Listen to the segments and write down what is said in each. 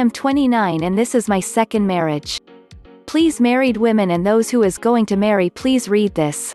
am 29 and this is my second marriage. Please, married women and those who is going to marry, please read this.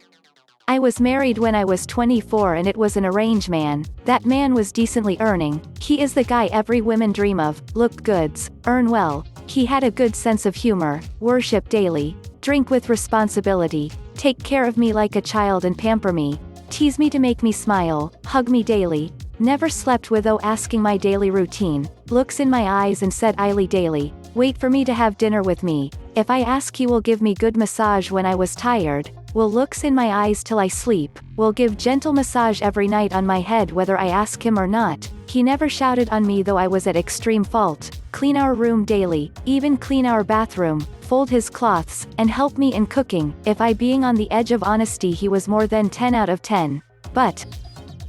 I was married when I was 24 and it was an arranged man. That man was decently earning. He is the guy every woman dream of, look goods, earn well. He had a good sense of humor, worship daily, drink with responsibility, take care of me like a child and pamper me, tease me to make me smile, hug me daily, never slept without asking my daily routine, looks in my eyes and said I'ly daily, wait for me to have dinner with me, if I ask he will give me good massage when I was tired, will looks in my eyes till I sleep, will give gentle massage every night on my head whether I ask him or not, he never shouted on me though I was at extreme fault, clean our room daily, even clean our bathroom, fold his cloths, and help me in cooking, if I being on the edge of honesty he was more than 10 out of 10. But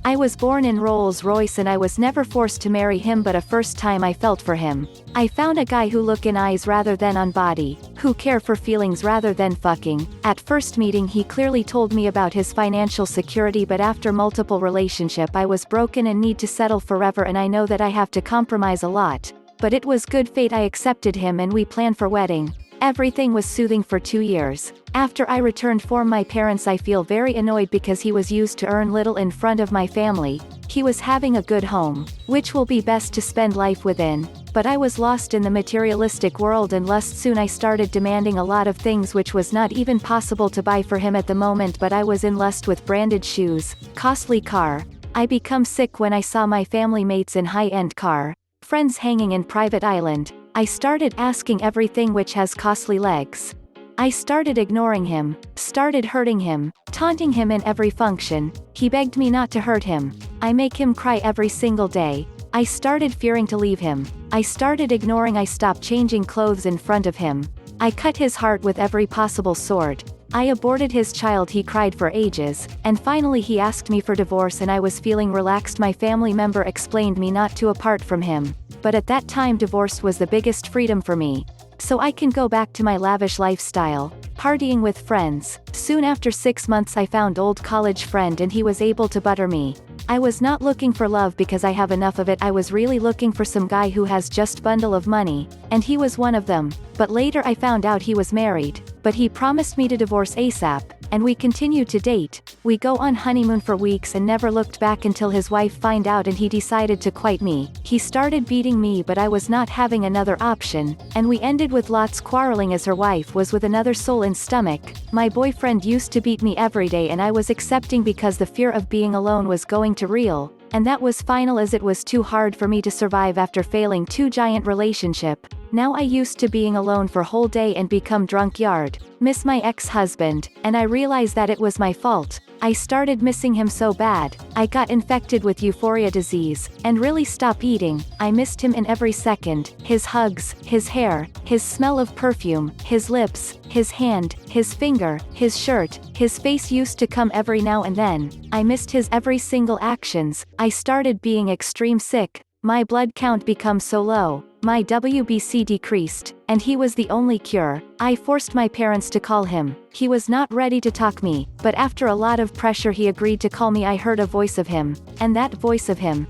I was born in Rolls-Royce and I was never forced to marry him, but a first time I felt for him. I found a guy who look in eyes rather than on body, who care for feelings rather than fucking. At first meeting he clearly told me about his financial security, but after multiple relationship I was broken and need to settle forever, and I know that I have to compromise a lot. But it was good fate, I accepted him and we planned for wedding. Everything was soothing for 2 years. After I returned from my parents I feel very annoyed because he was used to earn little in front of my family. He was having a good home, which will be best to spend life within, but I was lost in the materialistic world and lust. Soon I started demanding a lot of things which was not even possible to buy for him at the moment, but I was in lust with branded shoes, costly car. I become sick when I saw my family mates in high-end car, friends hanging in private island. I started asking everything which has costly legs. I started ignoring him, started hurting him, taunting him in every function. He begged me not to hurt him. I make him cry every single day. I started fearing to leave him. I started ignoring. I stopped changing clothes in front of him. I cut his heart with every possible sword. I aborted his child. He cried for ages, and finally he asked me for divorce and I was feeling relaxed. My family member explained me not to apart from him, but at that time divorce was the biggest freedom for me. So I can go back to my lavish lifestyle, partying with friends. Soon after 6 months I found old college friend and he was able to butter me. I was not looking for love because I have enough of it. I was really looking for some guy who has just bundle of money, and he was one of them. But later I found out he was married, but he promised me to divorce ASAP, and we continued to date. We go on honeymoon for weeks and never looked back until his wife find out and he decided to quit me. He started beating me, but I was not having another option, and we ended with lots quarreling as her wife was with another soul in stomach. My boyfriend used to beat me every day and I was accepting because the fear of being alone was going to real, and that was final as it was too hard for me to survive after failing 2 giant relationship. Now I used to being alone for whole day and become drunk yard, miss my ex-husband, and I realized that it was my fault. I started missing him so bad, I got infected with euphoria disease, and really stopped eating. I missed him in every second, his hugs, his hair, his smell of perfume, his lips, his hand, his finger, his shirt, his face used to come every now and then. I missed his every single actions. I started being extreme sick, my blood count become so low, my WBC decreased, and he was the only cure. I forced my parents to call him. He was not ready to talk me, but after a lot of pressure he agreed to call me. I heard a voice of him, and that voice of him,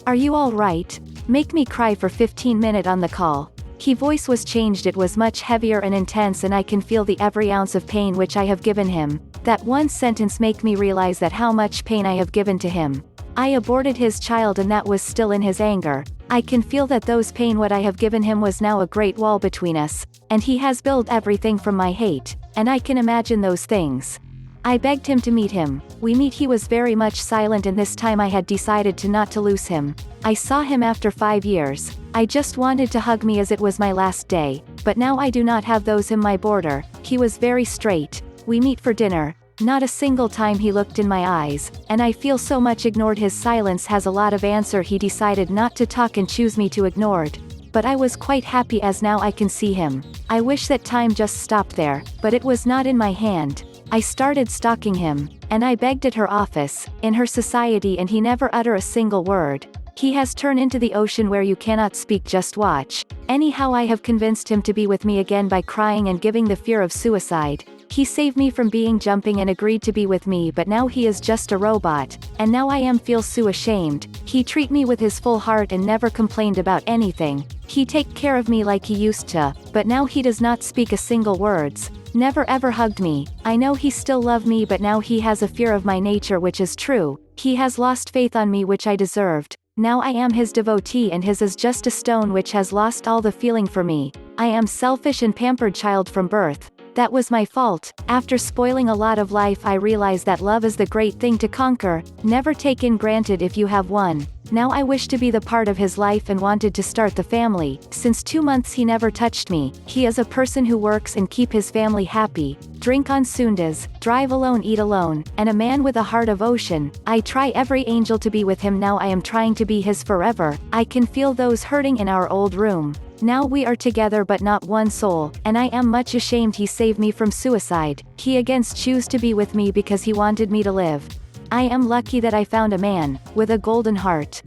"Are you all right?" Make me cry for 15 minutes on the call. He voice was changed, it was much heavier and intense, and I can feel the every ounce of pain which I have given him. That one sentence make me realize that how much pain I have given to him. I aborted his child and that was still in his anger. I can feel that those pain what I have given him was now a great wall between us, and he has built everything from my hate, and I can imagine those things. I begged him to meet him. We meet, he was very much silent, and this time I had decided to not to lose him. I saw him after 5 years. I just wanted to hug me as it was my last day, but now I do not have those in my border. He was very straight. We meet for dinner. Not a single time he looked in my eyes, and I feel so much ignored. His silence has a lot of answer. He decided not to talk and choose me to ignored. But I was quite happy as now I can see him. I wish that time just stopped there, but it was not in my hand. I started stalking him, and I begged at her office, in her society, and he never utter a single word. He has turned into the ocean where you cannot speak, just watch. Anyhow, I have convinced him to be with me again by crying and giving the fear of suicide. He saved me from being jumping and agreed to be with me, but now he is just a robot, and now I am feel so ashamed. He treat me with his full heart and never complained about anything. He take care of me like he used to, but now he does not speak a single words. Never ever hugged me. I know he still love me, but now he has a fear of my nature, which is true. He has lost faith on me, which I deserved. Now I am his devotee and his is just a stone which has lost all the feeling for me. I am selfish and pampered child from birth. That was my fault. After spoiling a lot of life, I realize that love is the great thing to conquer. Never take in granted if you have one. Now I wish to be the part of his life and wanted to start the family. Since 2 months he never touched me. He is a person who works and keep his family happy. Drink on Sundas, drive alone, eat alone, and a man with a heart of ocean. I try every angel to be with him. Now I am trying to be his forever. I can feel those hurting in our old room. Now we are together but not one soul, and I am much ashamed. He saved me from suicide. He against choose to be with me because he wanted me to live. I am lucky that I found a man with a golden heart.